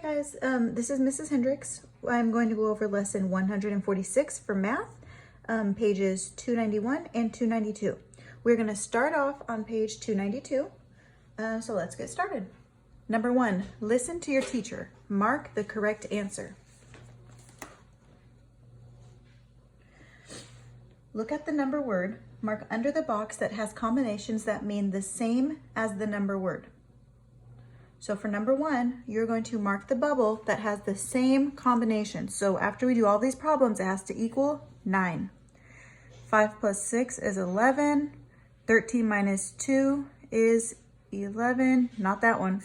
guys, this is Mrs. Hendricks. I'm going to go over lesson 146 for math, pages 291 and 292. We're going to start off on page 292, so let's get started. Number 1, listen to your teacher. Mark the correct answer. Look at the number word. Mark under the box that has combinations that mean the same as the number word. So for number 1, you're going to mark the bubble that has the same combination. So after we do all these problems, it has to equal 9. 5 plus 6 is 11. 13 minus 2 is 11. Not that one.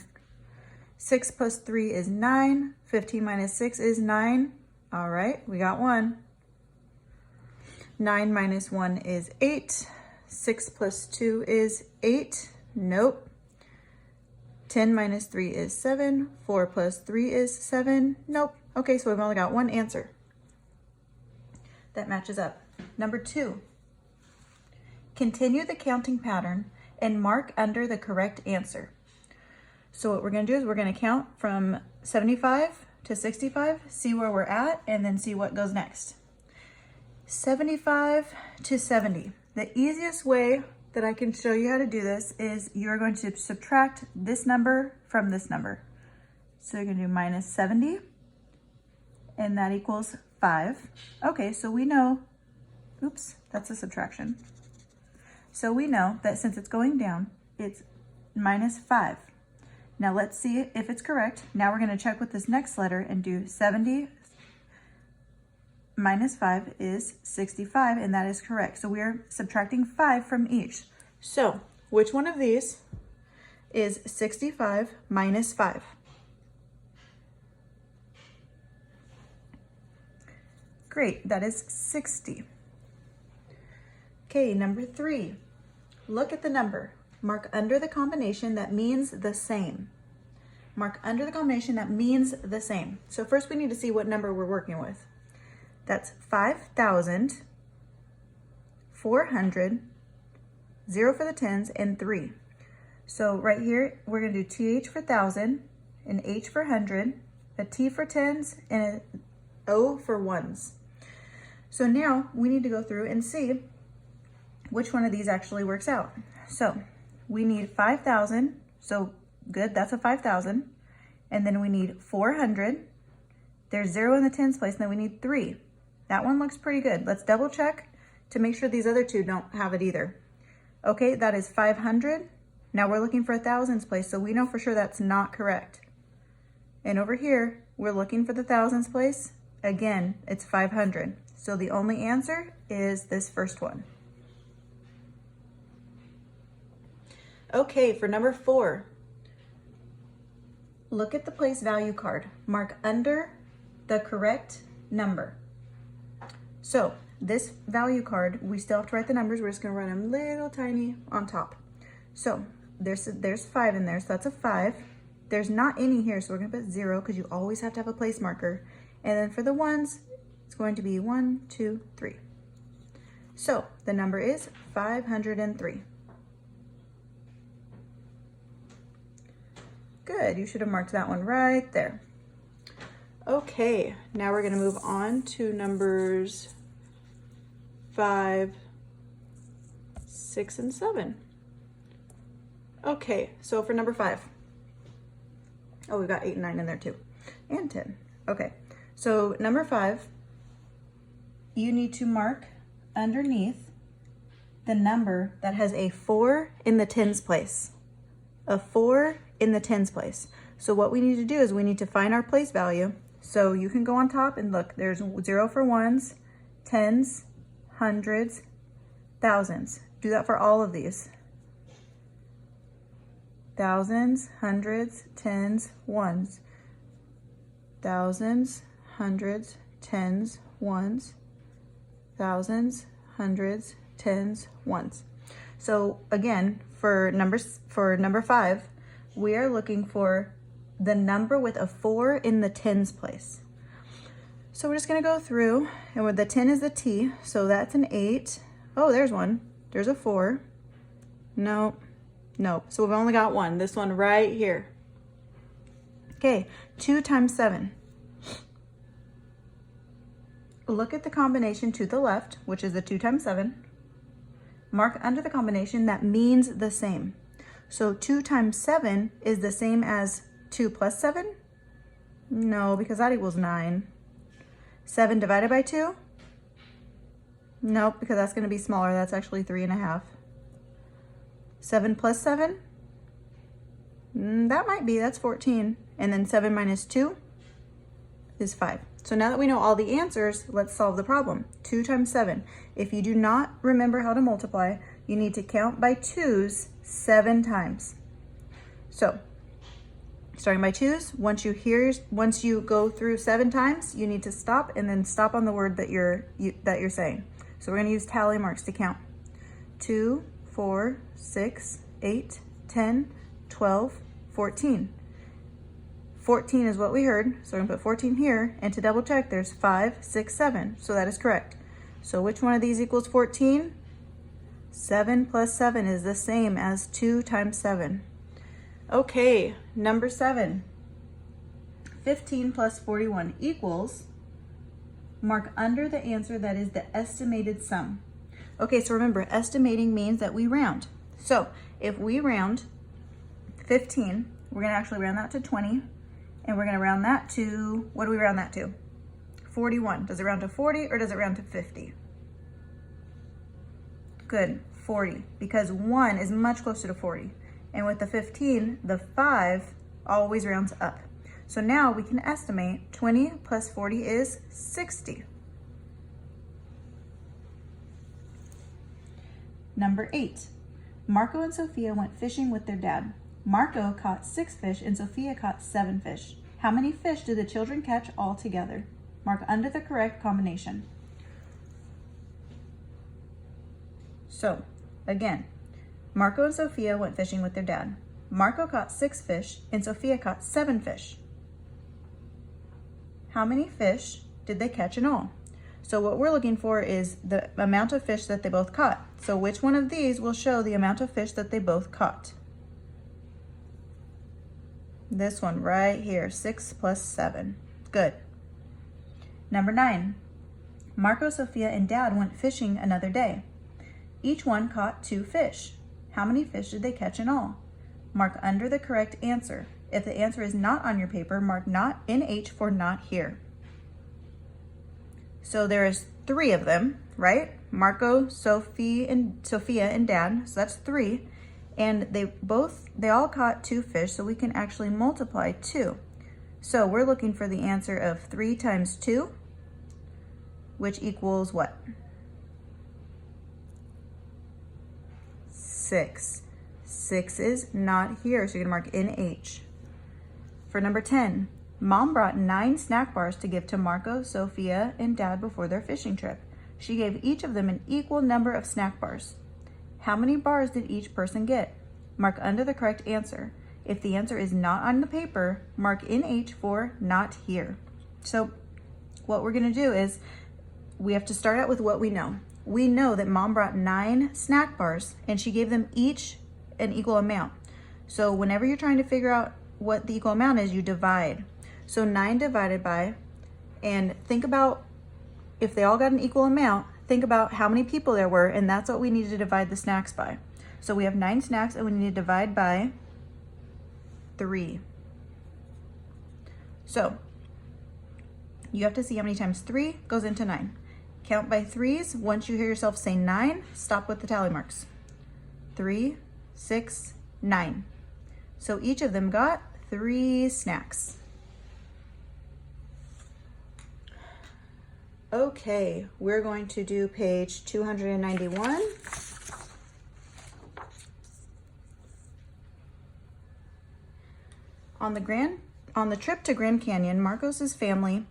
6 plus 3 is 9. 15 minus 6 is 9. All right, we got one. 9 minus 1 is 8. 6 plus 2 is 8. Nope. 10 minus 3 is 7. 4 plus 3 is 7. Nope. Okay, so we've only got one answer that matches up. Number 2, continue the counting pattern and mark under the correct answer. So what we're going to do is we're going to count from 75 to 65, see where we're at, and then see what goes next. 75 to 70. The easiest way that I can show you how to do this is you're going to subtract this number from this number. So you're going to do minus 70, and that equals 5. Okay, so we know, oops, that's a subtraction. So we know that since it's going down, it's minus 5. Now let's see if it's correct. Now we're going to check with this next letter and do 70 minus 5 is 65, and that is correct. So we're subtracting 5 from each. So which one of these is 65 minus 5? Great, that is 60. Okay, number 3. Look at the number. Mark under the combination that means the same. Mark under the combination that means the same. So first we need to see what number we're working with. That's 5,400, 0 for the tens, and 3. So right here, we're going to do TH for 1,000, an H for 100, a T for tens, and an O for ones. So now we need to go through and see which one of these actually works out. So we need 5,000. So good, that's a 5,000. And then we need 400. There's 0 in the tens place, and then we need 3. That one looks pretty good. Let's double check to make sure these other two don't have it either. Okay, that is 500. Now we're looking for a thousands place, so we know for sure that's not correct. And over here, we're looking for the thousands place. Again, it's 500. So the only answer is this first one. Okay, for number 4, look at the place value card. Mark under the correct number. So this value card, we still have to write the numbers. We're just going to run them little tiny on top. So there's 5 in there, so that's a 5. There's not any here, so we're going to put 0 because you always have to have a place marker. And then for the ones, it's going to be 1, 2, 3. So the number is 503. Good, you should have marked that one right there. Okay, now we're going to move on to numbers 5, 6, and 7. Okay, so for number 5, oh, we've got 8 and 9 in there too, and 10. Okay, so number 5, you need to mark underneath the number that has a 4 in the tens place. A 4 in the tens place. So what we need to do is we need to find our place value. So you can go on top and look, there's 0 for ones, tens, hundreds, thousands. Do that for all of these. Thousands, hundreds, tens, ones. Thousands, hundreds, tens, ones. Thousands, hundreds, tens, ones. So again, for number 5, we are looking for the number with a 4 in the tens place. So we're just going to go through, and where the 10 is the T, so that's an 8. Oh, there's one. There's a 4. Nope. So we've only got one. This one right here. Okay, 2 times 7. Look at the combination to the left, which is the 2 times 7. Mark under the combination that means the same. So 2 times 7 is the same as 2 plus 7? No, because that equals 9. 7 divided by 2? Nope, because that's going to be smaller. That's actually 3.5. 7 plus 7? That might be. That's 14. And then 7 minus 2 is 5. So now that we know all the answers, let's solve the problem. 2 times 7. If you do not remember how to multiply, you need to count by 2's 7 times. So, starting by 2's, once you go through 7 times, you need to stop and then stop on the word that you're saying. So we're going to use tally marks to count. 2, 4, 6, 8, 10, 12, 14. 14 is what we heard, so we're going to put 14 here, and to double check, there's 5, 6, 7, so that is correct. So which one of these equals 14? 7 plus 7 is the same as 2 times 7. Okay, number 7. 15 plus 41 equals, mark under the answer that is the estimated sum. Okay, so remember, estimating means that we round. So if we round 15, we're going to actually round that to 20. And we're going to round that to, what do we round that to? 41. Does it round to 40 or does it round to 50? Good, 40, because 1 is much closer to 40. And with the 15, the 5 always rounds up. So now we can estimate 20 plus 40 is 60. Number 8. Marco and Sophia went fishing with their dad. Marco caught 6 fish and Sophia caught 7 fish. How many fish did the children catch all together? Mark under the correct combination. So, again, Marco and Sophia went fishing with their dad. Marco caught 6 fish and Sophia caught 7 fish. How many fish did they catch in all? So what we're looking for is the amount of fish that they both caught. So which one of these will show the amount of fish that they both caught? This one right here, 6 plus 7. Good. Number 9. Marco, Sophia, and Dad went fishing another day. Each one caught 2 fish. How many fish did they catch in all? Mark under the correct answer. If the answer is not on your paper, mark not NH for not here. So there is 3 of them, right? Marco, Sophia, and Dad. So that's 3. And they all caught 2 fish, so we can actually multiply 2. So we're looking for the answer of 3 times 2, which equals what? 6. 6 is not here, so you're gonna mark NH. For number 10, Mom brought 9 snack bars to give to Marco, Sophia, and Dad before their fishing trip. She gave each of them an equal number of snack bars. How many bars did each person get? Mark under the correct answer. If the answer is not on the paper, mark NH for not here. So what we're gonna do is we have to start out with what we know. We know that Mom brought 9 snack bars and she gave them each an equal amount. So whenever you're trying to figure out what the equal amount is, you divide. So 9 divided by, and think about if they all got an equal amount, think about how many people there were, and that's what we need to divide the snacks by. So we have 9 snacks and we need to divide by 3. So you have to see how many times 3 goes into 9. Count by 3's. Once you hear yourself say 9, stop with the tally marks. 3, 6, 9. So each of them got 3 snacks. Okay, we're going to do page 291. On the trip to Grand Canyon, Marcos's family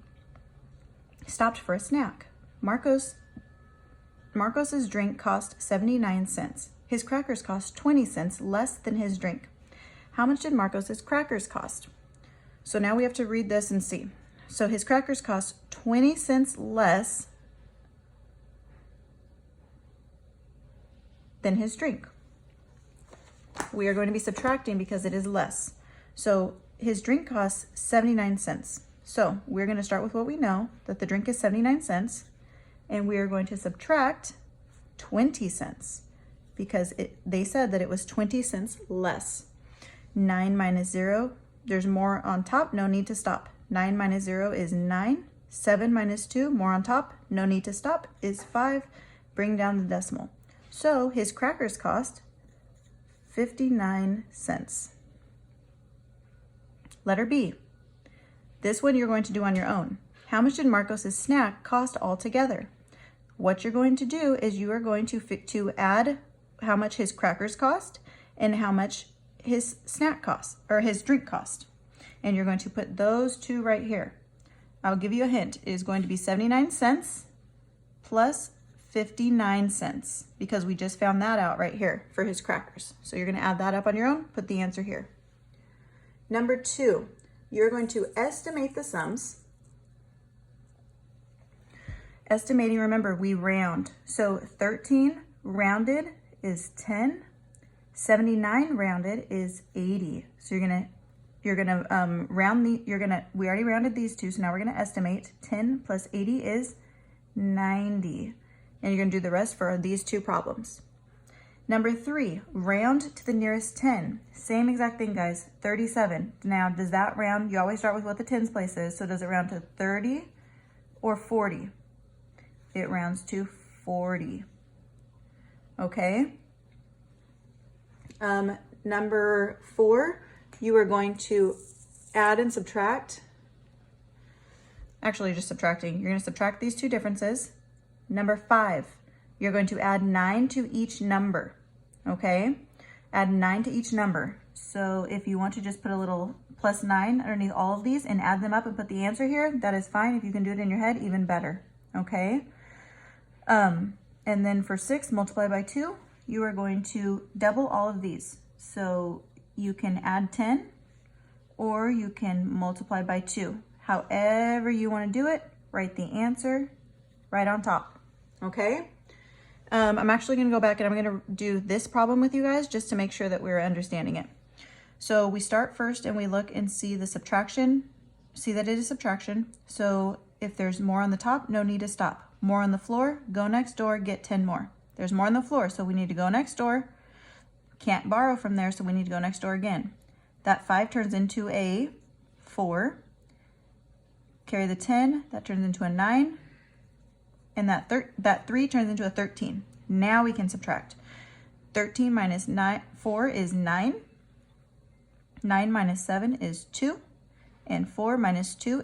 stopped for a snack. Marcos's drink cost 79 cents. His crackers cost 20 cents less than his drink. How much did Marcos's crackers cost? So now we have to read this and see. So his crackers cost 20 cents less than his drink. We are going to be subtracting because it is less. So his drink costs 79 cents. So we're going to start with what we know, that the drink is 79 cents, and we are going to subtract 20 cents because they said that it was 20 cents less. 9 minus 0, there's more on top, no need to stop. 9 minus 0 is 9. 7 minus 2, more on top, no need to stop, is 5. Bring down the decimal. So his crackers cost 59 cents. Letter B. This one you're going to do on your own. How much did Marcos's snack cost altogether? What you're going to do is you are going to add how much his crackers cost and how much his snack cost, or his drink cost. And you're going to put those two right here. I'll give you a hint. It is going to be 79 cents plus 59 cents because we just found that out right here for his crackers. So you're going to add that up on your own, put the answer here. Number 2, you're going to estimate the sums. Estimating, remember, we round. So 13 rounded is 10. 79 rounded is 80. So we already rounded these two, so now we're gonna estimate. 10 plus 80 is 90. And you're gonna do the rest for these two problems. Number 3, round to the nearest 10. Same exact thing, guys, 37. Now, does that round, you always start with what the tens place is, so does it round to 30 or 40? It rounds to 40, okay? Number 4, you are going to add and subtract. Actually, just subtracting. You're going to subtract these two differences. Number 5, you're going to add 9 to each number, okay? Add 9 to each number. So if you want to just put a little plus 9 underneath all of these and add them up and put the answer here, that is fine. If you can do it in your head, even better, okay? And then for 6, multiply by 2, you are going to double all of these. So you can add 10 or you can multiply by 2. However you want to do it, write the answer right on top, okay? I'm actually going to go back and I'm going to do this problem with you guys just to make sure that we're understanding it. So we start first and we look and see the subtraction, see that it is subtraction. So if there's more on the top, no need to stop. More on the floor, go next door, get 10 more. There's more on the floor, so we need to go next door. Can't borrow from there, so we need to go next door again. That 5 turns into a 4. Carry the 10, that turns into a 9. And that 3 turns into a 13. Now we can subtract. 13 minus 4 is 9. 9 minus 7 is 2. And 4 minus 2